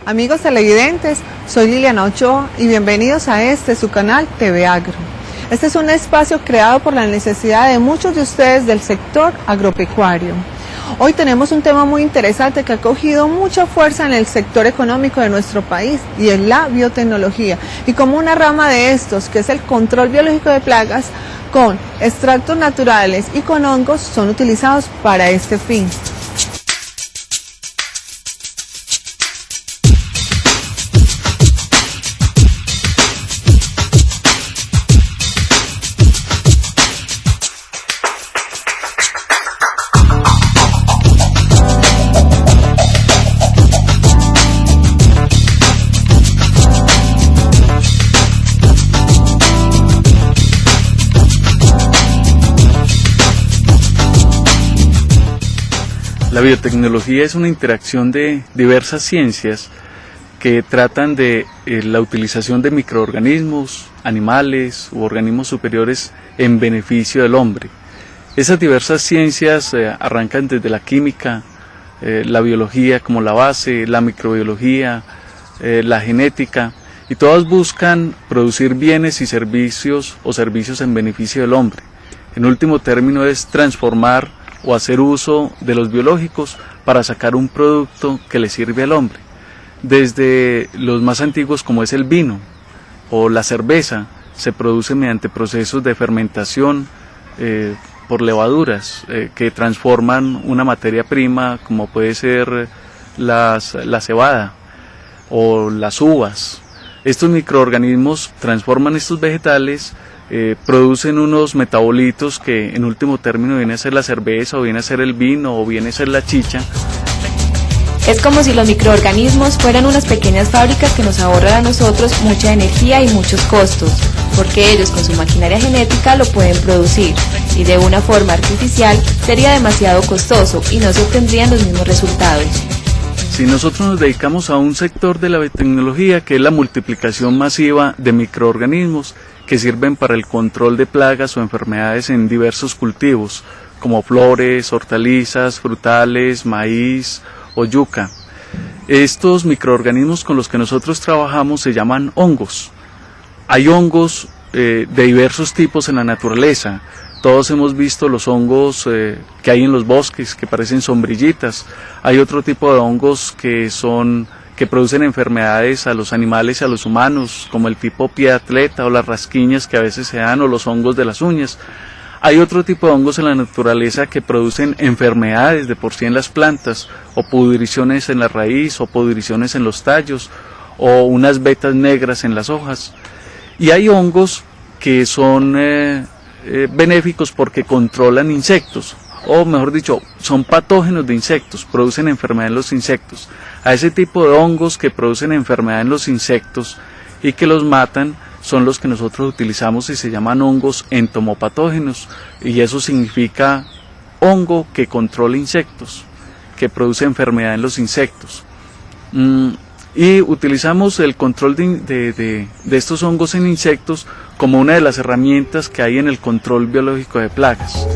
Amigos televidentes, soy Liliana Ochoa y bienvenidos a su canal TV Agro. Este es un espacio creado por la necesidad de muchos de ustedes del sector agropecuario. Hoy tenemos un tema muy interesante que ha cogido mucha fuerza en el sector económico de nuestro país y es la biotecnología. Y como una rama de estos, que es el control biológico de plagas, con extractos naturales y con hongos son utilizados para este fin. La biotecnología es una interacción de diversas ciencias que tratan de la utilización de microorganismos, animales u organismos superiores en beneficio del hombre. Esas diversas ciencias arrancan desde la química, la biología como la base, la microbiología, la genética, y todas buscan producir bienes y servicios o servicios en beneficio del hombre. En último término es transformar o hacer uso de los biológicos para sacar un producto que le sirve al hombre. Desde los más antiguos, como es el vino o la cerveza, se produce mediante procesos de fermentación por levaduras que transforman una materia prima como puede ser la cebada o las uvas. Estos microorganismos transforman estos vegetales, producen unos metabolitos que en último término viene a ser la cerveza, o viene a ser el vino, o viene a ser la chicha. Es como si los microorganismos fueran unas pequeñas fábricas que nos ahorran a nosotros mucha energía y muchos costos, porque ellos con su maquinaria genética lo pueden producir, y de una forma artificial sería demasiado costoso y no se obtendrían los mismos resultados. Si nosotros nos dedicamos a un sector de la biotecnología, que es la multiplicación masiva de microorganismos que sirven para el control de plagas o enfermedades en diversos cultivos, como flores, hortalizas, frutales, maíz o yuca. Estos microorganismos con los que nosotros trabajamos se llaman hongos. Hay hongos de diversos tipos en la naturaleza. Todos hemos visto los hongos que hay en los bosques, que parecen sombrillitas. Hay otro tipo de hongos que producen enfermedades a los animales y a los humanos, como el tipo pie de atleta o las rasquiñas que a veces se dan, o los hongos de las uñas. Hay otro tipo de hongos en la naturaleza que producen enfermedades de por sí en las plantas, o pudriciones en la raíz, o pudriciones en los tallos, o unas vetas negras en las hojas. Y hay hongos que son benéficos porque controlan insectos, o mejor dicho, son patógenos de insectos, producen enfermedad en los insectos. A ese tipo de hongos que producen enfermedad en los insectos y que los matan son los que nosotros utilizamos y se llaman hongos entomopatógenos, y eso significa hongo que controla insectos, que produce enfermedad en los insectos. Y utilizamos el control de estos hongos en insectos como una de las herramientas que hay en el control biológico de plagas.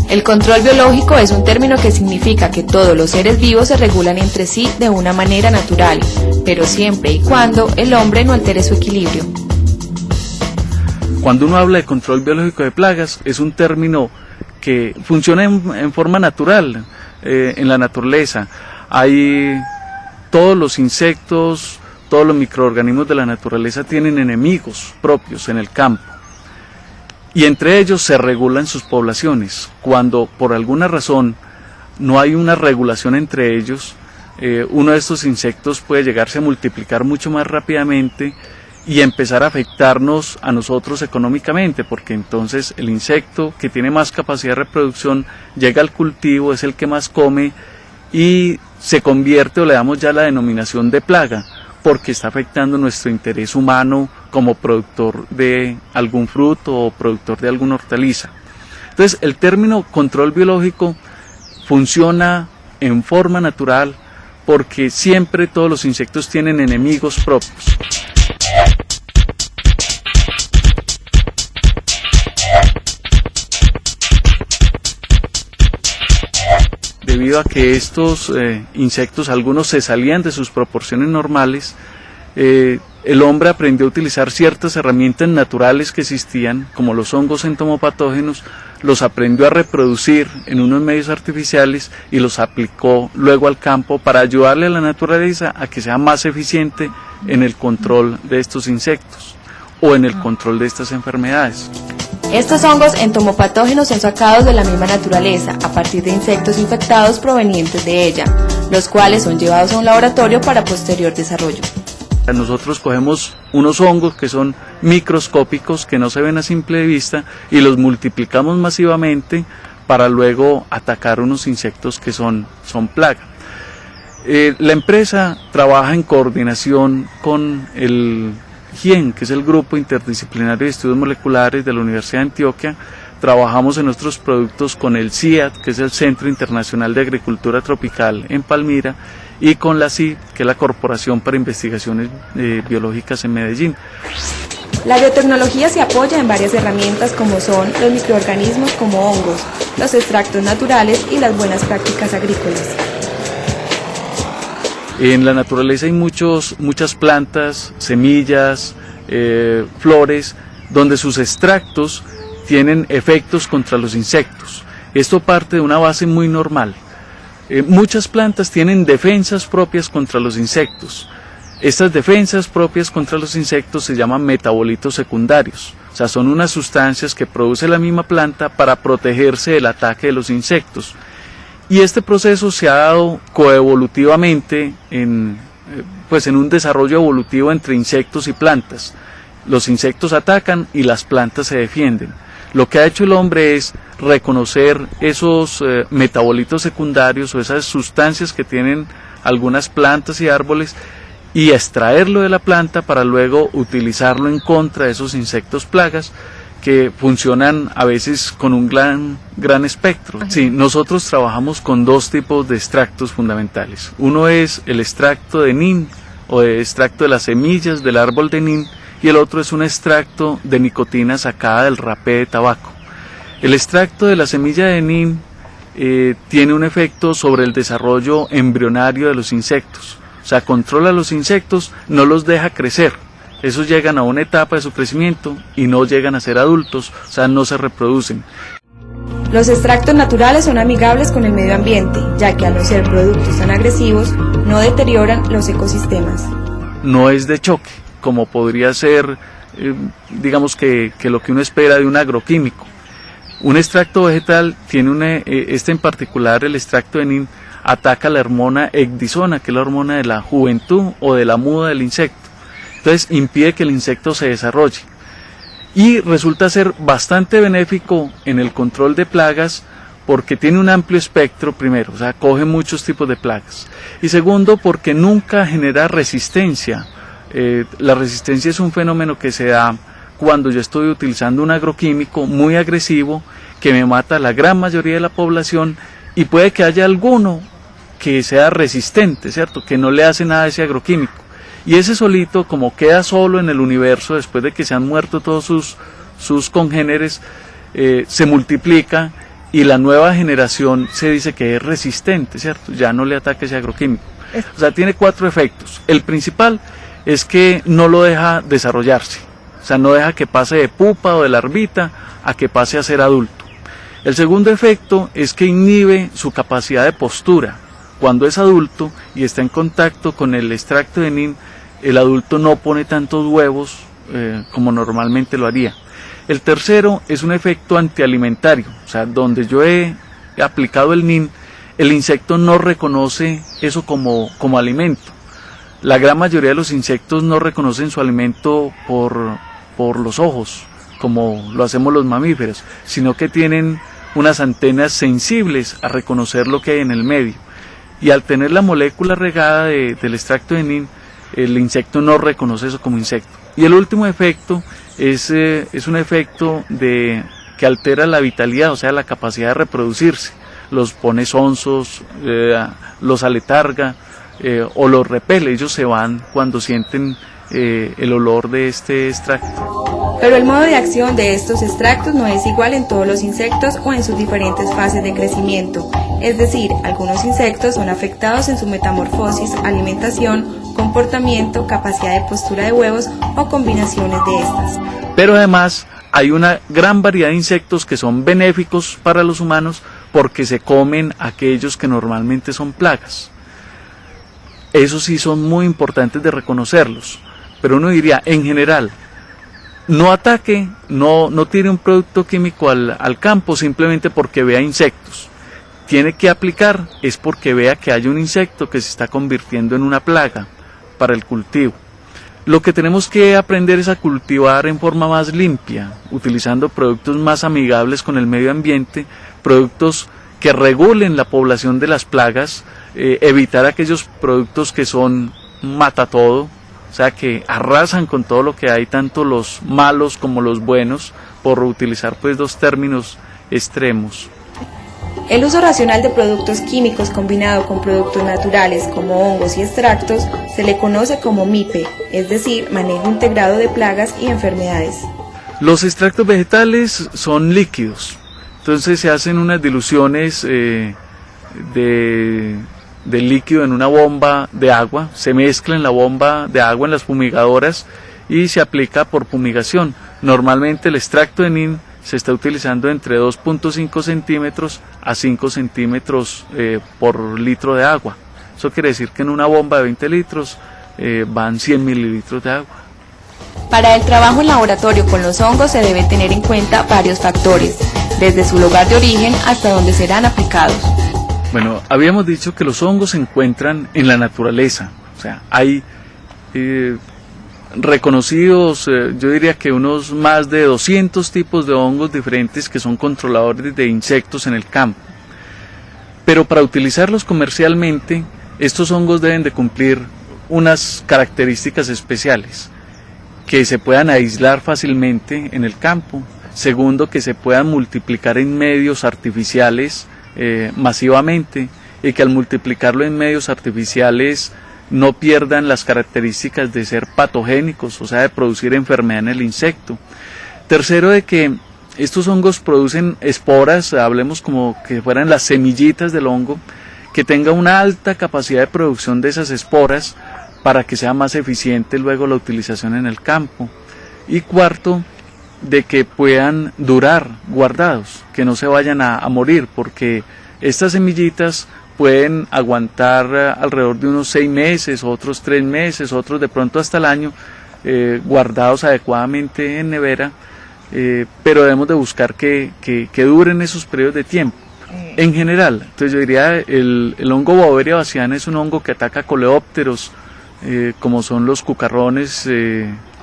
El control biológico es un término que significa que todos los seres vivos se regulan entre sí de una manera natural, pero siempre y cuando el hombre no altere su equilibrio. Cuando uno habla de control biológico de plagas, es un término que funciona en forma natural, en la naturaleza. Hay todos los insectos, todos los microorganismos de la naturaleza tienen enemigos propios en el campo. Y entre ellos se regulan sus poblaciones. Cuando por alguna razón no hay una regulación entre ellos, uno de estos insectos puede llegarse a multiplicar mucho más rápidamente y empezar a afectarnos a nosotros económicamente, porque entonces el insecto que tiene más capacidad de reproducción llega al cultivo, es el que más come y se convierte, o le damos ya la denominación de plaga, porque está afectando nuestro interés humano como productor de algún fruto o productor de alguna hortaliza. Entonces, el término control biológico funciona en forma natural porque siempre todos los insectos tienen enemigos propios. debido a que estos insectos, algunos se salían de sus proporciones normales, el hombre aprendió a utilizar ciertas herramientas naturales que existían, como los hongos entomopatógenos, los aprendió a reproducir en unos medios artificiales y los aplicó luego al campo para ayudarle a la naturaleza a que sea más eficiente en el control de estos insectos o en el control de estas enfermedades. Estos hongos entomopatógenos son sacados de la misma naturaleza a partir de insectos infectados provenientes de ella, los cuales son llevados a un laboratorio para posterior desarrollo. Nosotros cogemos unos hongos que son microscópicos, que no se ven a simple vista, y los multiplicamos masivamente para luego atacar unos insectos que son plaga. La empresa trabaja en coordinación con el GIEN, que es el Grupo Interdisciplinario de Estudios Moleculares de la Universidad de Antioquia. Trabajamos en nuestros productos con el CIAT, que es el Centro Internacional de Agricultura Tropical en Palmira, y con la CID, que es la Corporación para Investigaciones Biológicas en Medellín. La biotecnología se apoya en varias herramientas como son los microorganismos como hongos, los extractos naturales y las buenas prácticas agrícolas. En la naturaleza hay muchas plantas, semillas, flores, donde sus extractos tienen efectos contra los insectos. Esto parte de una base muy normal. Muchas plantas tienen defensas propias contra los insectos. Estas defensas propias contra los insectos se llaman metabolitos secundarios. O sea, son unas sustancias que produce la misma planta para protegerse del ataque de los insectos. Y este proceso se ha dado coevolutivamente en un desarrollo evolutivo entre insectos y plantas. Los insectos atacan y las plantas se defienden. Lo que ha hecho el hombre es reconocer esos metabolitos secundarios o esas sustancias que tienen algunas plantas y árboles y extraerlo de la planta para luego utilizarlo en contra de esos insectos plagas que funcionan a veces con un gran espectro. Sí, nosotros trabajamos con dos tipos de extractos fundamentales. Uno es el extracto de nin o el extracto de las semillas del árbol de nin, y el otro es un extracto de nicotina sacada del rapé de tabaco. El extracto de la semilla de nin tiene un efecto sobre el desarrollo embrionario de los insectos. O sea, controla los insectos, no los deja crecer. Esos llegan a una etapa de su crecimiento y no llegan a ser adultos, o sea, no se reproducen. Los extractos naturales son amigables con el medio ambiente, ya que al no ser productos tan agresivos, no deterioran los ecosistemas. No es de choque, como podría ser, digamos que lo que uno espera de un agroquímico. Un extracto vegetal tiene este en particular, el extracto de nin, ataca la hormona ecdisona, que es la hormona de la juventud o de la muda del insecto. Entonces impide que el insecto se desarrolle. Y resulta ser bastante benéfico en el control de plagas porque tiene un amplio espectro, primero, o sea, coge muchos tipos de plagas. Y segundo, porque nunca genera resistencia. La resistencia es un fenómeno que se da cuando yo estoy utilizando un agroquímico muy agresivo que me mata a la gran mayoría de la población, y puede que haya alguno que sea resistente, ¿cierto? Que no le hace nada a ese agroquímico. Y ese solito, como queda solo en el universo después de que se han muerto todos sus congéneres, se multiplica y la nueva generación se dice que es resistente, ¿cierto? Ya no le ataca ese agroquímico. O sea, tiene 4 efectos. El principal es que no lo deja desarrollarse. O sea, no deja que pase de pupa o de larvita a que pase a ser adulto. El segundo efecto es que inhibe su capacidad de postura. Cuando es adulto y está en contacto con el extracto de nin, el adulto no pone tantos huevos como normalmente lo haría. El tercero es un efecto antialimentario. O sea, donde yo he aplicado el nin, el insecto no reconoce eso como alimento. La gran mayoría de los insectos no reconocen su alimento por los ojos, como lo hacemos los mamíferos, sino que tienen unas antenas sensibles a reconocer lo que hay en el medio. Y al tener la molécula regada del extracto de nin, el insecto no reconoce eso como insecto. Y el último efecto es un efecto que altera la vitalidad, o sea, la capacidad de reproducirse. Los pone sonsos, los aletarga o los repele. Ellos se van cuando sienten el olor de este extracto. Pero el modo de acción de estos extractos no es igual en todos los insectos o en sus diferentes fases de crecimiento. Es decir, algunos insectos son afectados en su metamorfosis, alimentación, comportamiento, capacidad de postura de huevos o combinaciones de estas. Pero además hay una gran variedad de insectos que son benéficos para los humanos porque se comen aquellos que normalmente son plagas. Esos sí son muy importantes de reconocerlos. Pero uno diría, en general, no ataque, no tire un producto químico al campo simplemente porque vea insectos. Tiene que aplicar es porque vea que hay un insecto que se está convirtiendo en una plaga para el cultivo. Lo que tenemos que aprender es a cultivar en forma más limpia, utilizando productos más amigables con el medio ambiente, productos que regulen la población de las plagas, evitar aquellos productos que son mata todo, o sea que arrasan con todo lo que hay, tanto los malos como los buenos, por utilizar pues dos términos extremos. El uso racional de productos químicos combinado con productos naturales como hongos y extractos se le conoce como MIPE, es decir, manejo integrado de plagas y enfermedades. Los extractos vegetales son líquidos, entonces se hacen unas diluciones del líquido en una bomba de agua, se mezcla en la bomba de agua en las fumigadoras y se aplica por fumigación. Normalmente el extracto de NIN se está utilizando entre 2.5 centímetros a 5 centímetros por litro de agua. Eso quiere decir que en una bomba de 20 litros van 100 mililitros de agua. Para el trabajo en laboratorio con los hongos se debe tener en cuenta varios factores, desde su lugar de origen hasta donde serán aplicados. Bueno, habíamos dicho que los hongos se encuentran en la naturaleza, o sea, hay reconocidos, yo diría que unos más de 200 tipos de hongos diferentes que son controladores de insectos en el campo. Pero para utilizarlos comercialmente, estos hongos deben de cumplir unas características especiales, que se puedan aislar fácilmente en el campo, segundo, que se puedan multiplicar en medios artificiales masivamente, y que al multiplicarlo en medios artificiales no pierdan las características de ser patogénicos, o sea, de producir enfermedad en el insecto. Tercero, de que estos hongos producen esporas, hablemos como que fueran las semillitas del hongo, que tenga una alta capacidad de producción de esas esporas para que sea más eficiente luego la utilización en el campo. Y cuarto, de que puedan durar guardados, que no se vayan a morir, porque estas semillitas pueden aguantar alrededor de unos 6 meses, otros 3 meses, otros de pronto hasta el año, guardados adecuadamente en nevera, pero debemos de buscar que duren esos periodos de tiempo. En general, entonces yo diría, el hongo Beauveria baciana es un hongo que ataca coleópteros, como son los cucarrones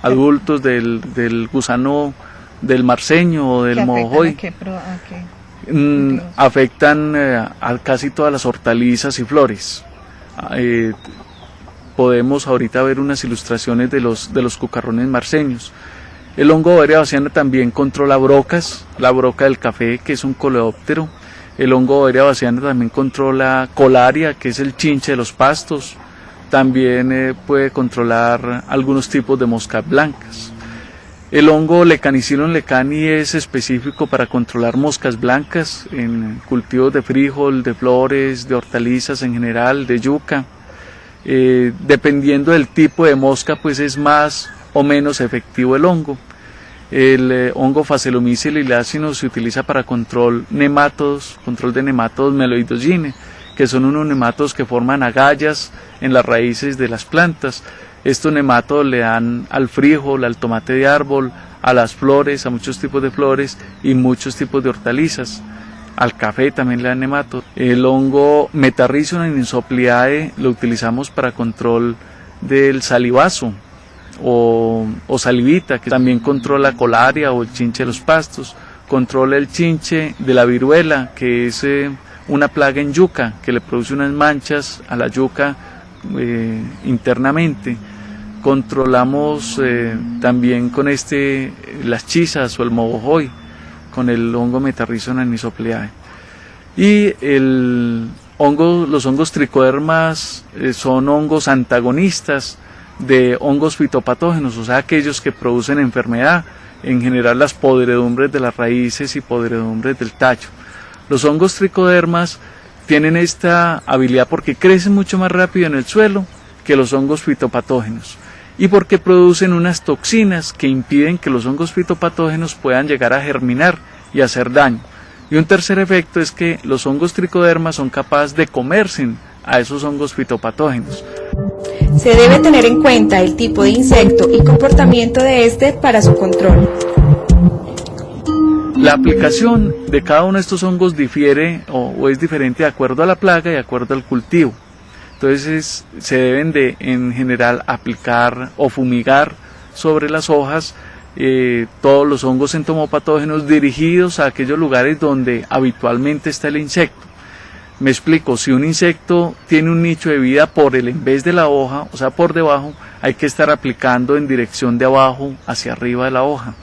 adultos del gusano del marceño o del mojojoy. Afectan a casi todas las hortalizas y flores. Podemos ahorita ver unas ilustraciones de los cucarrones marceños. El hongo Beauveria baciana también controla brocas, la broca del café, que es un coleóptero. El hongo Beauveria baciana también controla colaria, que es el chinche de los pastos. También puede controlar algunos tipos de moscas blancas. El hongo Lecanicilum lecani es específico para controlar moscas blancas en cultivos de frijol, de flores, de hortalizas en general, de yuca. Dependiendo del tipo de mosca, pues es más o menos efectivo el hongo. El hongo Phaceolomyces liliaceus se utiliza para control de nematodos Meloidogyne, que son unos nematodos que forman agallas en las raíces de las plantas. Estos nematodos le dan al frijol, al tomate de árbol, a las flores, a muchos tipos de flores y muchos tipos de hortalizas. Al café también le dan nematodos. El hongo Metarrhizum anisopliae lo utilizamos para control del salivazo o salivita, que también controla colaria o el chinche de los pastos. Controla el chinche de la viruela, que es una plaga en yuca, que le produce unas manchas a la yuca internamente. Controlamos también con las chisas o el mojojoy, con el hongo Metarrhizum anisopliae. Y los hongos tricodermas son hongos antagonistas de hongos fitopatógenos, o sea, aquellos que producen enfermedad, en general las podredumbres de las raíces y podredumbres del tallo. Los hongos tricodermas tienen esta habilidad porque crecen mucho más rápido en el suelo que los hongos fitopatógenos y porque producen unas toxinas que impiden que los hongos fitopatógenos puedan llegar a germinar y hacer daño. Y un tercer efecto es que los hongos tricodermas son capaces de comerse a esos hongos fitopatógenos. Se debe tener en cuenta el tipo de insecto y comportamiento de este para su control. La aplicación de cada uno de estos hongos difiere o es diferente de acuerdo a la plaga y de acuerdo al cultivo. Entonces se deben de en general aplicar o fumigar sobre las hojas todos los hongos entomopatógenos dirigidos a aquellos lugares donde habitualmente está el insecto. Me explico, si un insecto tiene un nicho de vida por el en vez de la hoja, o sea por debajo, hay que estar aplicando en dirección de abajo hacia arriba de la hoja.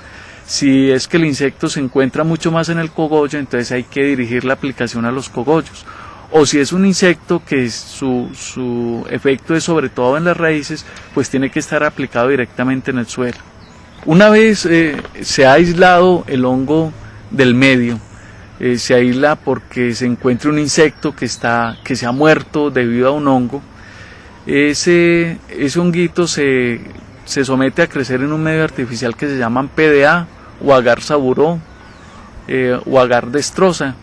Si es que el insecto se encuentra mucho más en el cogollo, entonces hay que dirigir la aplicación a los cogollos. O si es un insecto que su efecto es sobre todo en las raíces, pues tiene que estar aplicado directamente en el suelo. Una vez se ha aislado el hongo del medio, se aísla porque se encuentra un insecto que se ha muerto debido a un hongo, ese honguito se somete a crecer en un medio artificial que se llaman PDA o agar saburó o agar destroza,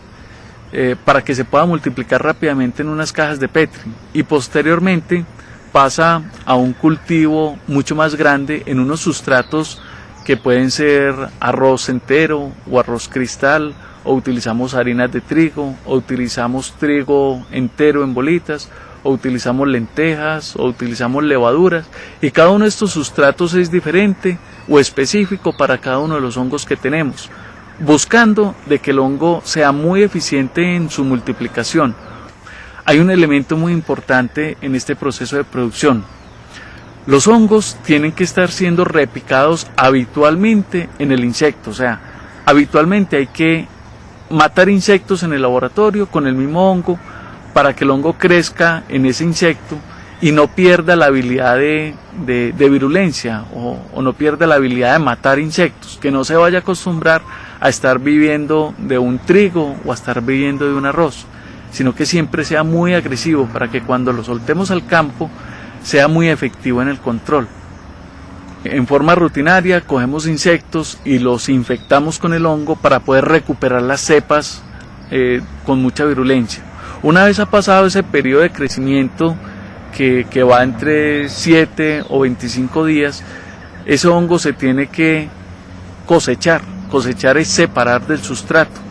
para que se pueda multiplicar rápidamente en unas cajas de Petri y posteriormente pasa a un cultivo mucho más grande en unos sustratos que pueden ser arroz entero o arroz cristal, o utilizamos harinas de trigo, o utilizamos trigo entero en bolitas, o utilizamos lentejas, o utilizamos levaduras, y cada uno de estos sustratos es diferente o específico para cada uno de los hongos que tenemos, buscando de que el hongo sea muy eficiente en su multiplicación. Hay un elemento muy importante en este proceso de producción. Los hongos tienen que estar siendo repicados habitualmente en el insecto, o sea, habitualmente hay que matar insectos en el laboratorio con el mismo hongo para que el hongo crezca en ese insecto y no pierda la habilidad de virulencia o no pierda la habilidad de matar insectos, que no se vaya a acostumbrar a estar viviendo de un trigo o a estar viviendo de un arroz, sino que siempre sea muy agresivo para que cuando lo soltemos al campo sea muy efectivo en el control. En forma rutinaria cogemos insectos y los infectamos con el hongo para poder recuperar las cepas con mucha virulencia. Una vez ha pasado ese periodo de crecimiento que va entre 7 o 25 días, ese hongo se tiene que cosechar. Cosechar es separar del sustrato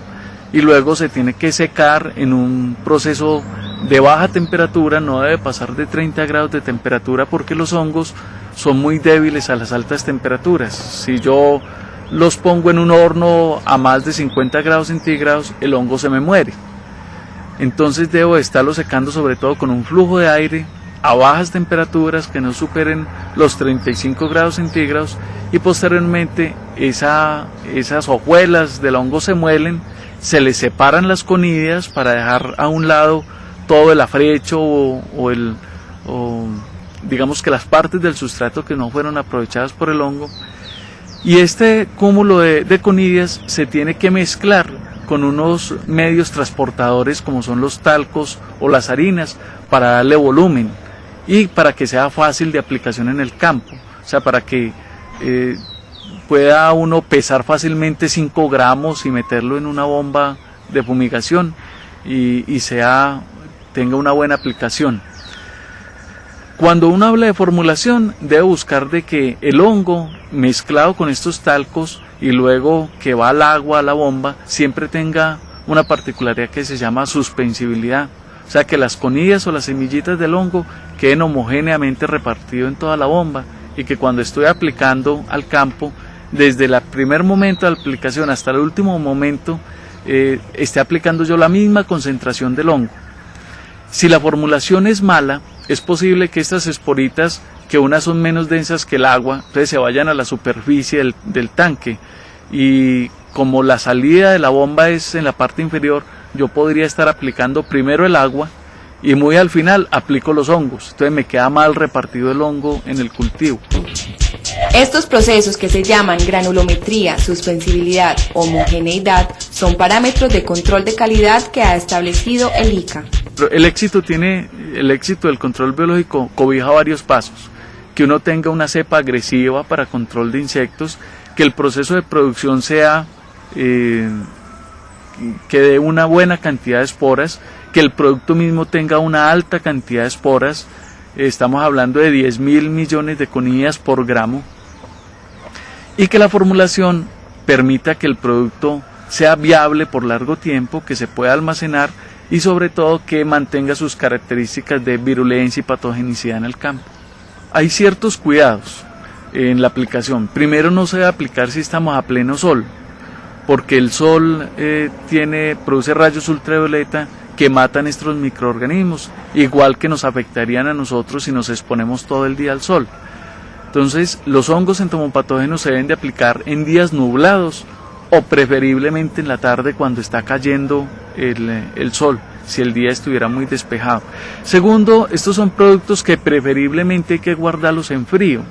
y luego se tiene que secar en un proceso de baja temperatura, no debe pasar de 30 grados de temperatura porque los hongos son muy débiles a las altas temperaturas. Si yo los pongo en un horno a más de 50 grados centígrados, el hongo se me muere. Entonces debo estarlo secando sobre todo con un flujo de aire a bajas temperaturas que no superen los 35 grados centígrados y posteriormente esas hojuelas del hongo se muelen, se les separan las conidias para dejar a un lado todo el afrecho o digamos que las partes del sustrato que no fueron aprovechadas por el hongo, y este cúmulo de conidias se tiene que mezclar con unos medios transportadores como son los talcos o las harinas para darle volumen y para que sea fácil de aplicación en el campo, o sea, para que pueda uno pesar fácilmente 5 gramos y meterlo en una bomba de fumigación y tenga una buena aplicación. Cuando uno habla de formulación, debe buscar de que el hongo mezclado con estos talcos y luego que va al agua, a la bomba, siempre tenga una particularidad que se llama suspensibilidad. O sea, que las conidias o las semillitas del hongo queden homogéneamente repartidas en toda la bomba y que cuando estoy aplicando al campo, desde el primer momento de la aplicación hasta el último momento, esté aplicando yo la misma concentración del hongo. Si la formulación es mala, es posible que estas esporitas, que unas son menos densas que el agua, entonces se vayan a la superficie del tanque, y como la salida de la bomba es en la parte inferior, yo podría estar aplicando primero el agua y muy al final aplico los hongos, entonces me queda mal repartido el hongo en el cultivo. Estos procesos, que se llaman granulometría, suspensibilidad, homogeneidad, son parámetros de control de calidad que ha establecido el ICA. El éxito del control biológico cobija varios pasos: que uno tenga una cepa agresiva para control de insectos, que el proceso de producción sea que dé una buena cantidad de esporas, que el producto mismo tenga una alta cantidad de esporas, estamos hablando de 10.000 millones de conillas por gramo, y que la formulación permita que el producto sea viable por largo tiempo, que se pueda almacenar y sobre todo que mantenga sus características de virulencia y patogenicidad en el campo. Hay ciertos cuidados en la aplicación. Primero, no se debe aplicar si estamos a pleno sol, porque el sol produce rayos ultravioleta que matan estos microorganismos, igual que nos afectarían a nosotros si nos exponemos todo el día al sol. Entonces, los hongos entomopatógenos se deben de aplicar en días nublados o preferiblemente en la tarde cuando está cayendo el sol, si el día estuviera muy despejado. Segundo, estos son productos que preferiblemente hay que guardarlos en frío,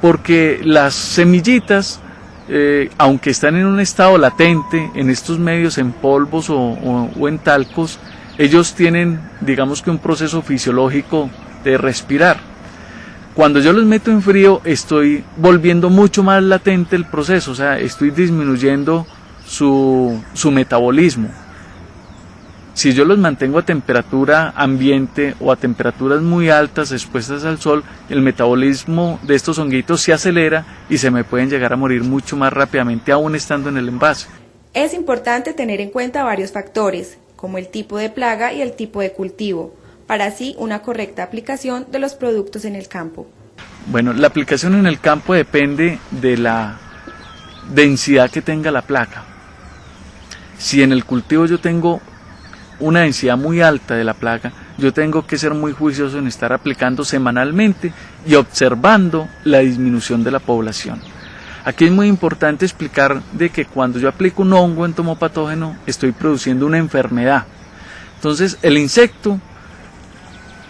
porque las semillitas, aunque están en un estado latente, en estos medios, en polvos o en talcos, ellos tienen, digamos que un proceso fisiológico de respirar. Cuando yo los meto en frío, estoy volviendo mucho más latente el proceso, o sea, estoy disminuyendo su metabolismo. Si yo los mantengo a temperatura ambiente o a temperaturas muy altas expuestas al sol, el metabolismo de estos honguitos se acelera y se me pueden llegar a morir mucho más rápidamente, aún estando en el envase. Es importante tener en cuenta varios factores, como el tipo de plaga y el tipo de cultivo, para así una correcta aplicación de los productos en el campo. Bueno, la aplicación en el campo depende de la densidad que tenga la plaga. Si en el cultivo yo tengo una densidad muy alta de la plaga, yo tengo que ser muy juicioso en estar aplicando semanalmente y observando la disminución de la población. Aquí es muy importante explicar de que cuando yo aplico un hongo entomopatógeno estoy produciendo una enfermedad. Entonces el insecto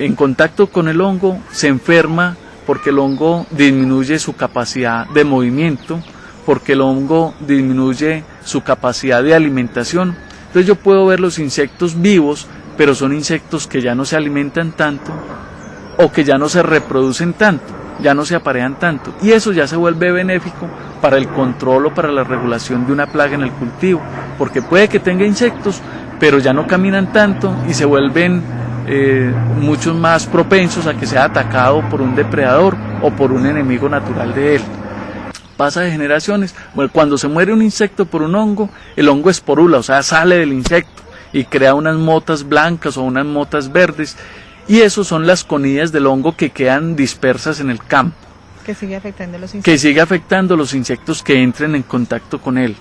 en contacto con el hongo se enferma porque el hongo disminuye su capacidad de movimiento, porque el hongo disminuye su capacidad de alimentación. Entonces yo puedo ver los insectos vivos, pero son insectos que ya no se alimentan tanto o que ya no se reproducen tanto, ya no se aparean tanto, y eso ya se vuelve benéfico para el control o para la regulación de una plaga en el cultivo, porque puede que tenga insectos, pero ya no caminan tanto y se vuelven muchos más propensos a que sea atacado por un depredador o por un enemigo natural de él. Pasa de generaciones. Bueno, cuando se muere un insecto por un hongo, el hongo esporula, o sea, sale del insecto y crea unas motas blancas o unas motas verdes, y eso son las conillas del hongo que quedan dispersas en el campo. Que sigue afectando los insectos. Que sigue afectando los insectos que entren en contacto con él.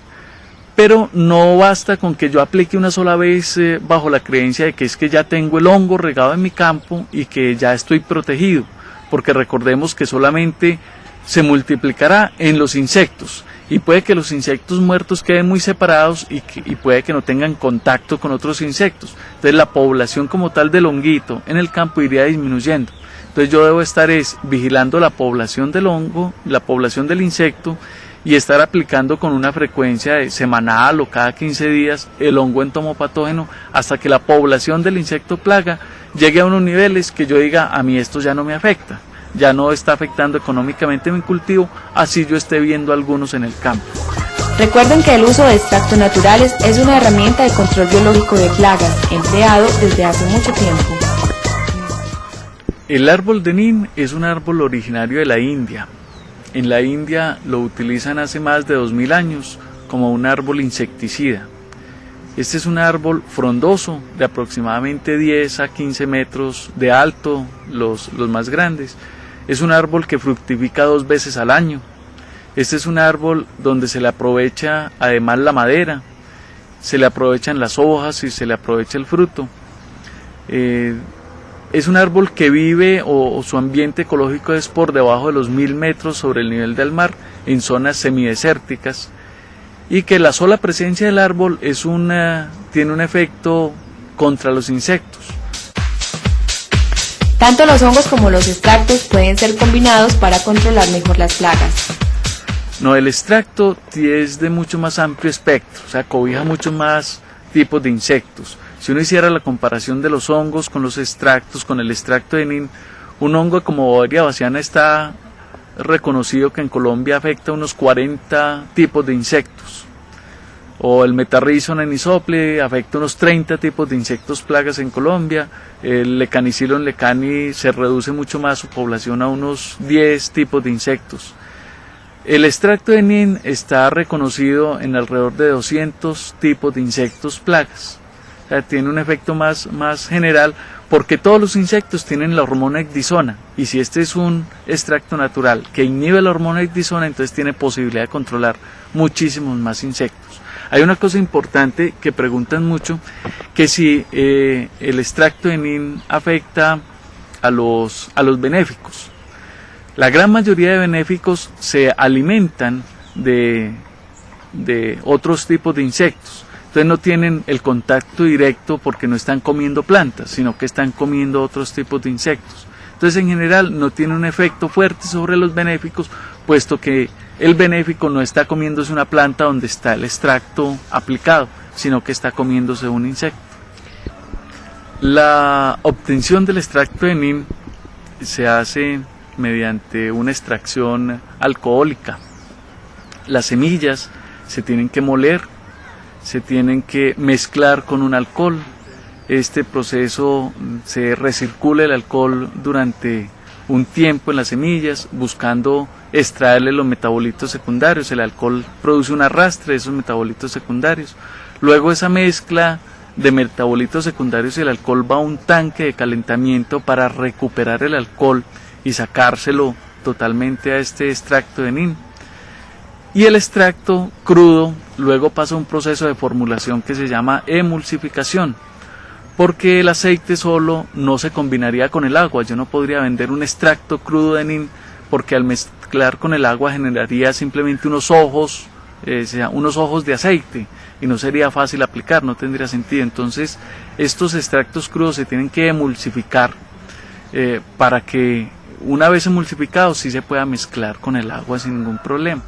Pero no basta con que yo aplique una sola vez bajo la creencia de que es que ya tengo el hongo regado en mi campo y que ya estoy protegido, porque recordemos que solamente se multiplicará en los insectos y puede que los insectos muertos queden muy separados y puede que no tengan contacto con otros insectos. Entonces la población como tal del honguito en el campo iría disminuyendo. Entonces yo debo estar vigilando la población del hongo, la población del insecto, y estar aplicando con una frecuencia semanal o cada 15 días el hongo entomopatógeno hasta que la población del insecto plaga llegue a unos niveles que yo diga, a mí esto ya no me afecta, ya no está afectando económicamente mi cultivo, así yo esté viendo algunos en el campo. Recuerden que el uso de extractos naturales es una herramienta de control biológico de plagas, empleado desde hace mucho tiempo. El árbol de Neem es un árbol originario de la India. En la India lo utilizan hace más de 2000 años como un árbol insecticida. Este es un árbol frondoso de aproximadamente 10 a 15 metros de alto, los más grandes. Es un árbol que fructifica 2 veces al año. Este es un árbol donde se le aprovecha además la madera, se le aprovechan las hojas y se le aprovecha el fruto. Es un árbol que vive o su ambiente ecológico es por debajo de los 1000 metros sobre el nivel del mar, en zonas semidesérticas, y que la sola presencia del árbol tiene un efecto contra los insectos. Tanto los hongos como los extractos pueden ser combinados para controlar mejor las plagas. No, el extracto es de mucho más amplio espectro, o sea, cobija muchos más tipos de insectos. Si uno hiciera la comparación de los hongos con los extractos, con el extracto de NIN, un hongo como Boveria bassiana está reconocido que en Colombia afecta a unos 40 tipos de insectos. O el Metarrhizon enisople afecta a unos 30 tipos de insectos plagas en Colombia. El Lecanicilon lecani se reduce mucho más su población a unos 10 tipos de insectos. El extracto de NIN está reconocido en alrededor de 200 tipos de insectos plagas. O sea, tiene un efecto más general porque todos los insectos tienen la hormona ecdisona, y si este es un extracto natural que inhibe la hormona ecdisona, entonces tiene posibilidad de controlar muchísimos más insectos. Hay una cosa importante que preguntan mucho, que si el extracto de NIN afecta a los benéficos. La gran mayoría de benéficos se alimentan de otros tipos de insectos. Entonces no tienen el contacto directo porque no están comiendo plantas, sino que están comiendo otros tipos de insectos. Entonces en general no tiene un efecto fuerte sobre los benéficos, puesto que el benéfico no está comiéndose una planta donde está el extracto aplicado, sino que está comiéndose un insecto. La obtención del extracto de NIN se hace mediante una extracción alcohólica. Las semillas se tienen que moler, se tienen que mezclar con un alcohol. Este proceso se recircula el alcohol durante un tiempo en las semillas, buscando extraerle los metabolitos secundarios. El alcohol produce un arrastre de esos metabolitos secundarios. Luego esa mezcla de metabolitos secundarios y el alcohol va a un tanque de calentamiento para recuperar el alcohol y sacárselo totalmente a este extracto de NIN. Y el extracto crudo luego pasa a un proceso de formulación que se llama emulsificación, porque el aceite solo no se combinaría con el agua. Yo no podría vender un extracto crudo de NIN porque al mezclar con el agua generaría simplemente unos ojos de aceite y no sería fácil aplicar, no tendría sentido. Entonces estos extractos crudos se tienen que emulsificar para que una vez emulsificados sí se pueda mezclar con el agua sin ningún problema.